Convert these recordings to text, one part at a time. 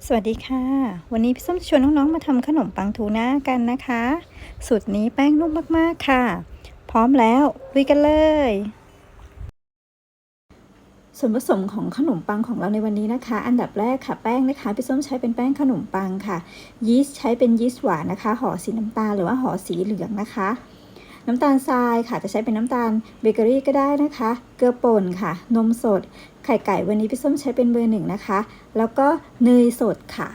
สวัสดีค่ะวันนี้พี่ส้มจะชวนน้องๆมาทำขนมปังทูน่ากันนะคะสูตรนี้แป้งนุ่มมากๆค่ะพร้อมแล้วลุยกันเลยส่วนผสมของขนมปังของเราในวันนี้นะคะอันดับแรกค่ะแป้งนะคะพี่ส้มใช้เป็นแป้งขนมปังค่ะยีสต์ใช้เป็นยีสต์หวานนะคะห่อสีน้ำตาลหรือว่าห่อสีเหลืองนะคะน้ำตาลทรายค่ะจะใช้เป็นน้ำตาลเบเกอรี่ก็ได้นะคะเกลือป่นค่ะนมสดไข่ไก่วันนี้พี่ส้มใช้เป็นเบอร์ 1นะคะแล้วก็เนยสดค่ะ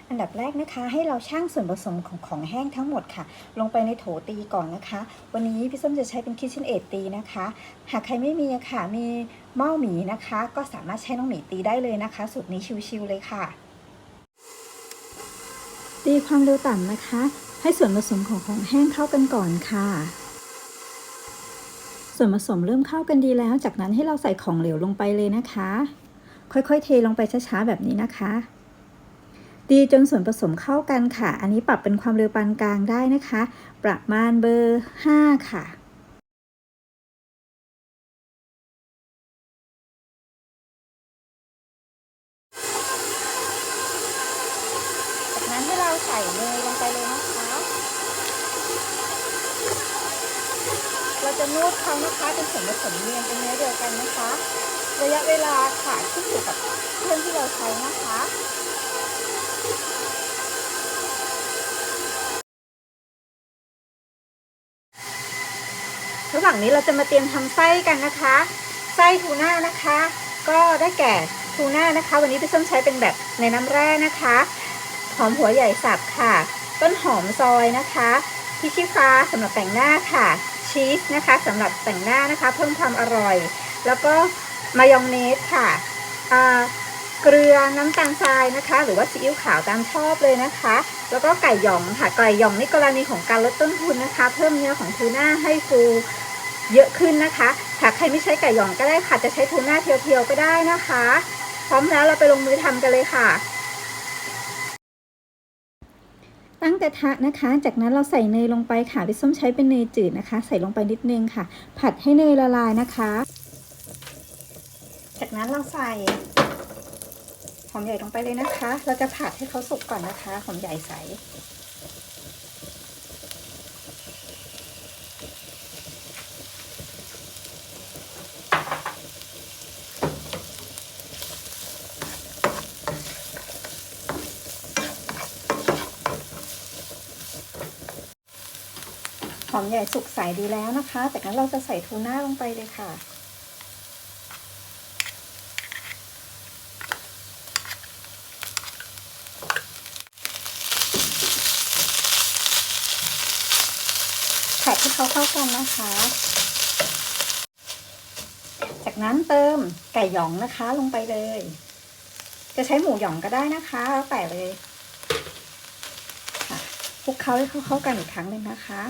อันดับแรกนะคะให้เราชั่งส่วนผสมของแห้งทั้งหมดค่ะลงไปในโถตีก่อนนะคะวันนี้พี่ส้มจะใช้เป็น KitchenAid ตีนะคะหากใครไม่มีค่ะมีหม้อหมีนะคะก็สามารถใช้น้องหมีตีได้เลยนะคะสูตรนี้ชิวๆเลยค่ะตีความเร็วต่ำนะคะให้ส่วนผสมของแห้งเข้ากันก่อนค่ะส่วนผสมเริ่มเข้ากันดีแล้วจากนั้นให้เราใส่ของเหลวลงไปเลยนะคะค่อยๆเทลงไปช้าๆแบบนี้นะคะตีจนส่วนผสมเข้ากันค่ะอันนี้ปรับเป็นความเร็วปานกลางได้นะคะประมาณเบอร์ 5ค่ะจากนั้นให้เราใส่เนยลงไปเลยนะคะเราจะนวดเขานะคะจนส่วนผสมเนียนเป็นเนื้อเดียวกันนะคะระยะเวลาค่ะขึ้นอยู่กับเครื่องที่เราใช้นะคะระหว่างนี้เราจะมาเตรียมทำไส้กันนะคะไส้ทูน่านะคะก็ได้แก่ทูน่านะคะวันนี้พี่ส้มใช้เป็นแบบในน้ำแร่นะคะหอมหัวใหญ่สับค่ะต้นหอมซอยนะคะพริกชี้ฟ้าสำหรับแต่งหน้าค่ะชีสนะคะสำหรับแต่งหน้านะคะเพิ่มความอร่อยแล้วก็มายองเนสค่ะเกลือน้ำตาลทรายนะคะหรือว่าซีอิ๊วขาวตามชอบเลยนะคะแล้วก็ไก่หย่องค่ะไก่หย่องในกรณีของการลดต้นทุนนะคะเพิ่มเนื้อของทูน่าให้ฟูเยอะขึ้นนะคะหากใครไม่ใช้ไก่หย่องก็ได้ค่ะจะใช้ทูน่าเพียวๆก็ได้นะคะพร้อมแล้วเราไปลงมือทำกันเลยค่ะตั้งกระทะนะคะจากนั้นเราใส่เนยลงไปค่ะพี่ส้มใช้เป็นเนยจืดนะคะใส่ลงไปนิดนึงค่ะผัดให้เนยละลายนะคะจากนั้นเราใส่หอมใหญ่ลงไปเลยนะคะเราจะผัดให้เขาสุกก่อนนะคะหอมใหญ่ใส่หอมใหญ่สุกใส่ดีแล้วนะคะจากนั้นเราจะใส่ทูน่าลงไปเลยค่ะผัดให้เขาเข้ากันนะคะจากนั้นเติมไก่หยองนะคะลงไปเลยจะใช้หมูหยองก็ได้นะคะแล้วแต่เลยค่ะคลุกเคล้าให้เข้ากันอีกครั้งหนึ่งนะคะ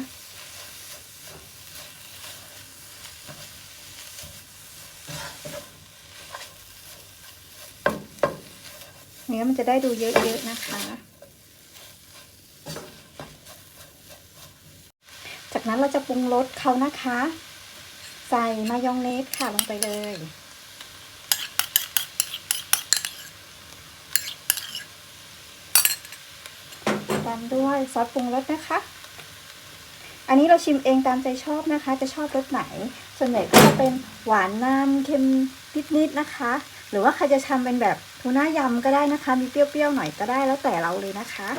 เนื้อมันจะได้ดูเยอะๆนะคะจากนั้นเราจะปรุงรสเขานะคะใส่มายองเนสค่ะลงไปเลยตามด้วยซอสปรุงรสนะคะอันนี้เราชิมเองตามใจชอบนะคะจะชอบรสไหนส่วนใหญ่ก็จะเป็นหวานนำเค็มนิดๆนะคะหรือว่าใครจะทำเป็นแบบทูน่ายำก็ได้นะคะมีเปรี้ยวๆหน่อยก็ได้แล้วแต่เราเลยนะคะ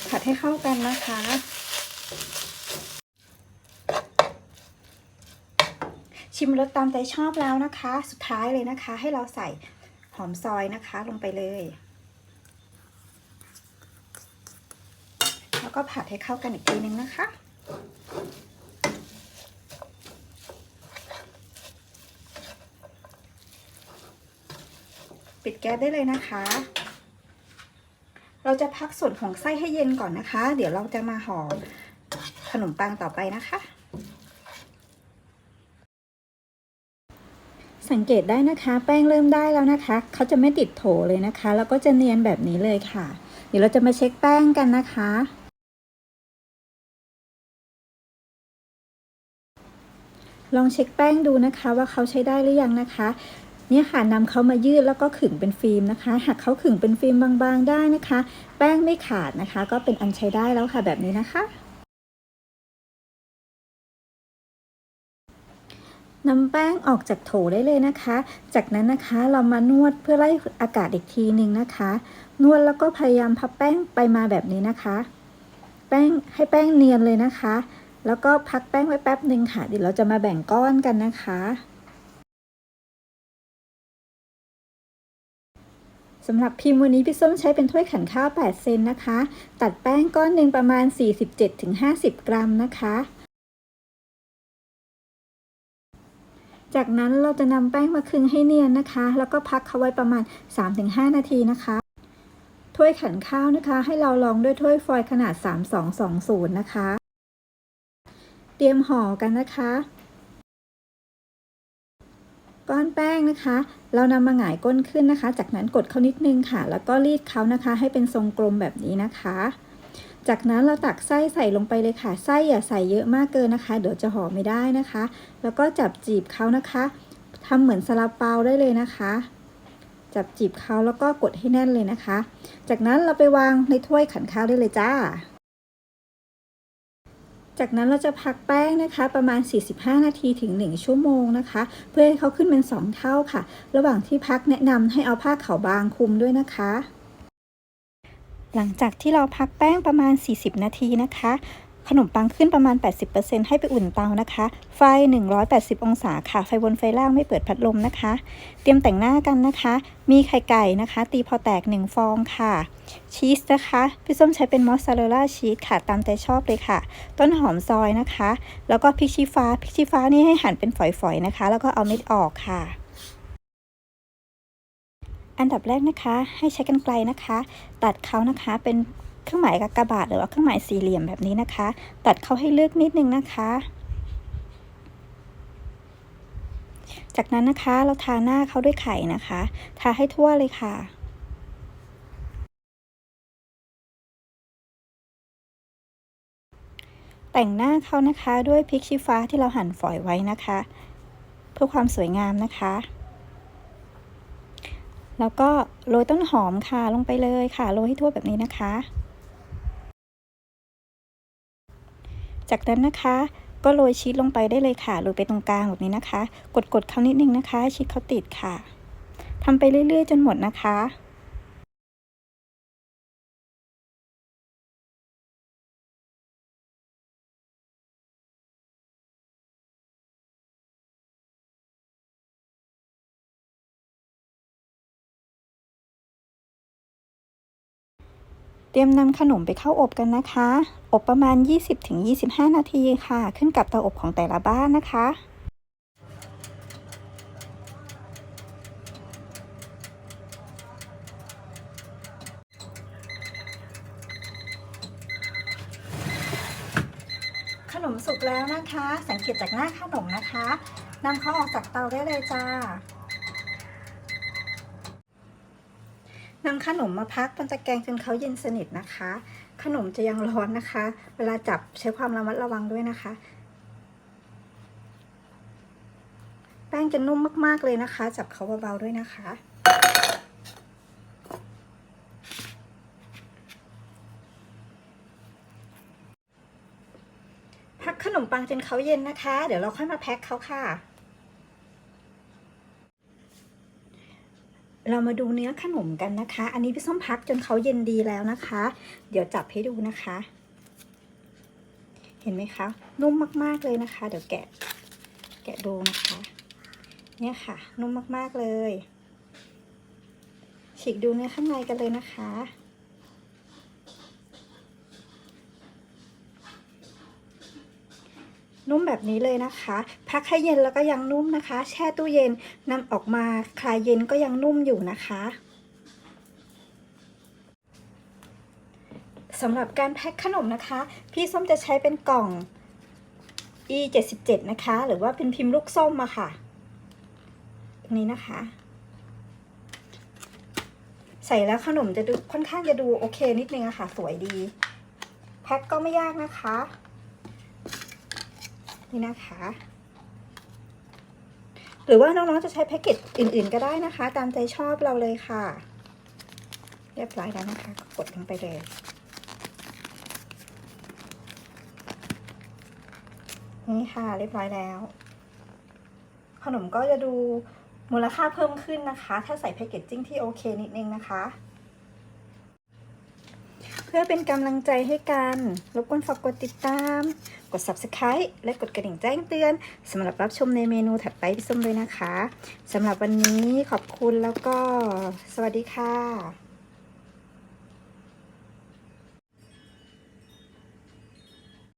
ผัดให้เข้ากันนะคะชิมรสตามใจชอบแล้วนะคะสุดท้ายเลยนะคะให้เราใส่หอมซอยนะคะลงไปเลยแล้วก็ผัดให้เข้ากันอีกทีนึงนะคะปิดแก๊สได้เลยนะคะเราจะพักส่วนของไส้ให้เย็นก่อนนะคะเดี๋ยวเราจะมาห่อขนมปังต่อไปนะคะสังเกตได้นะคะแป้งเริ่มได้แล้วนะคะเขาจะไม่ติดโถเลยนะคะแล้วก็จะเนียนแบบนี้เลยค่ะเดี๋ยวเราจะมาเช็คแป้งกันนะคะ ลองเช็คแป้งดูนะคะว่าเขาใช้ได้หรือยังนะคะเนี่ยค่ะนำเขามายืดแล้วก็ขึงเป็นฟิล์มนะคะหากเขาขึงเป็นฟิล์มบางๆได้นะคะ แป้งไม่ขาดนะคะก็เป็นอันใช้ได้แล้วค่ะแบบนี้นะคะนำแป้งออกจากโถได้เลยนะคะ จากนั้นนะคะเรามานวดเพื่อไล่อากาศอีกทีหนึ่งนะคะ นวดแล้วก็พยายามพับแป้งไปมาแบบนี้นะคะแป้งให้แป้งเนียนเลยนะคะ แล้วก็พักแป้งไว้แป๊บหนึ่งค่ะเดี๋ยวเราจะมาแบ่งก้อนกันนะคะสำหรับพิมพ์วันนี้พี่ส้มใช้เป็นถ้วยขันข้าว8 เซนนะคะ ตัดแป้งก้อนหนึ่งประมาณ 47-50 กรัมนะคะ จากนั้นเราจะนำแป้งมาคลึงให้เนียนนะคะ แล้วก็พักเขาไว้ประมาณ 3-5 นาทีนะคะ ถ้วยขันข้าวนะคะให้เรารองด้วยถ้วยฟอยล์ขนาด 3220 นะคะ เตรียมห่อกันนะคะก้อนแป้งนะคะเรานำมาหงายก้นขึ้นนะคะ จากนั้นกดเขานิดนึงค่ะแล้วก็รีดเขานะคะให้เป็นทรงกลมแบบนี้นะคะจากนั้นเราตักไส้ใส่ลงไปเลยค่ะไส้อย่าใส่เยอะมากเกินนะคะเดี๋ยวจะห่อไม่ได้นะคะแล้วก็จับจีบเขานะคะทำเหมือนซาลาเปาได้เลยนะคะจับจีบเขาแล้วก็กดให้แน่นเลยนะคะจากนั้นเราไปวางในถ้วยขันข้าวได้เลยจ้าจากนั้นเราจะพักแป้งนะคะประมาณ 45 นาทีถึง 1 ชั่วโมงนะคะเพื่อให้เขาขึ้นเป็น 2 เท่าค่ะระหว่างที่พักแนะนำให้เอาผ้าขาวบางคลุมด้วยนะคะหลังจากที่เราพักแป้งประมาณ 40 นาทีนะคะขนมปังขึ้นประมาณ 80% ให้ไปอุ่นเตานะคะไฟ 180 องศาค่ะไฟบนไฟล่างไม่เปิดพัดลมนะคะเตรียมแต่งหน้ากันนะคะมีไข่ไก่นะคะตีพอแตก1 ฟองค่ะชีสนะคะพี่ส้มใช้เป็นมอสซาเรลล่าชีสค่ะตามใจชอบเลยค่ะต้นหอมซอยนะคะแล้วก็พริกชี้ฟ้านี่ให้หั่นเป็นฝอยๆนะคะแล้วก็เอาเม็ดออกค่ะอันดับแรกนะคะให้ใช้กรรไกรนะคะตัดเขานะคะเป็นเครื่องหมายกากบาทหรือว่าเครื่องหมายสี่เหลี่ยมแบบนี้นะคะตัดเขาให้ลึกนิดนึงนะคะจากนั้นนะคะเราทาหน้าเขาด้วยไข่นะคะทาให้ทั่วเลยค่ะแต่งหน้าเขานะคะด้วยพริกชี้ฟ้าที่เราหั่นฝอยไว้นะคะเพื่อความสวยงามนะคะแล้วก็โรยต้นหอมค่ะลงไปเลยค่ะโรยให้ทั่วแบบนี้นะคะจากนั้นนะคะก็โรยชีสลงไปได้เลยค่ะโรยไปตรงกลางแบบนี้นะคะกดเขานิดนึงนะคะชีสเขาติดค่ะทำไปเรื่อยๆจนหมดนะคะเตรียมนำขนมไปเข้าอบกันนะคะอบประมาณ 20-25 นาทีค่ะขึ้นกับเตาอบของแต่ละบ้านนะคะขนมสุกแล้วนะคะสังเกตจากหน้าขนมนะคะนำเขาออกจากเตาได้เลยจ้านำขนมมาพักบนตะแกรงจนเขาเย็นสนิทนะคะขนมจะยังร้อนนะคะเวลาจับใช้ความระมัดระวังด้วยนะคะแป้งจะนุ่มมากๆเลยนะคะจับเขาเบาๆด้วยนะคะพักขนมปังจนเขาเย็นนะคะเดี๋ยวเราค่อยมาแพ็คเขาค่ะเรามาดูเนื้อขนมกันนะคะอันนี้พี่ส้มพักจนเขาเย็นดีแล้วนะคะเดี๋ยวจับให้ดูนะคะเห็นไหมคะนุ่มมากๆเลยนะคะเดี๋ยวแกะดูนะคะเนี่ยค่ะนุ่มมากๆเลยฉีกดูเนื้อข้างในกันเลยนะคะนุ่มแบบนี้เลยนะคะพักให้เย็นแล้วก็ยังนุ่มนะคะแช่ตู้เย็นนำออกมาคลายเย็นก็ยังนุ่มอยู่นะคะสำหรับการแพ็คขนมนะคะพี่ส้มจะใช้เป็นกล่อง E77 นะคะหรือว่าเป็นพิมพ์ลูกส้มอะค่ะนี้นะคะใส่แล้วขนมจะดูค่อนข้างจะดูโอเคนิดนึงอะค่ะสวยดีแพ็คก็ไม่ยากนะคะนี่นะคะ หรือว่าน้องๆจะใช้แพ็กเกจอื่นๆก็ได้นะคะตามใจชอบเราเลยค่ะเรียบร้อยแล้วนะคะกดลงไปเลยนี่ค่ะเรียบร้อยแล้วขนมก็จะดูมูลค่าเพิ่มขึ้นนะคะถ้าใส่แพ็กเกจจิ้งที่โอเคนิดนึงนะคะเพื่อเป็นกำลังใจให้กันรบกวนฝากกดติดตามกด Subscribe และกดกระดิ่งแจ้งเตือนสำหรับรับชมในเมนูถัดไปพี่ส้มเลยนะคะสำหรับวันนี้ขอบคุณแล้วก็สวัสดีค่ะ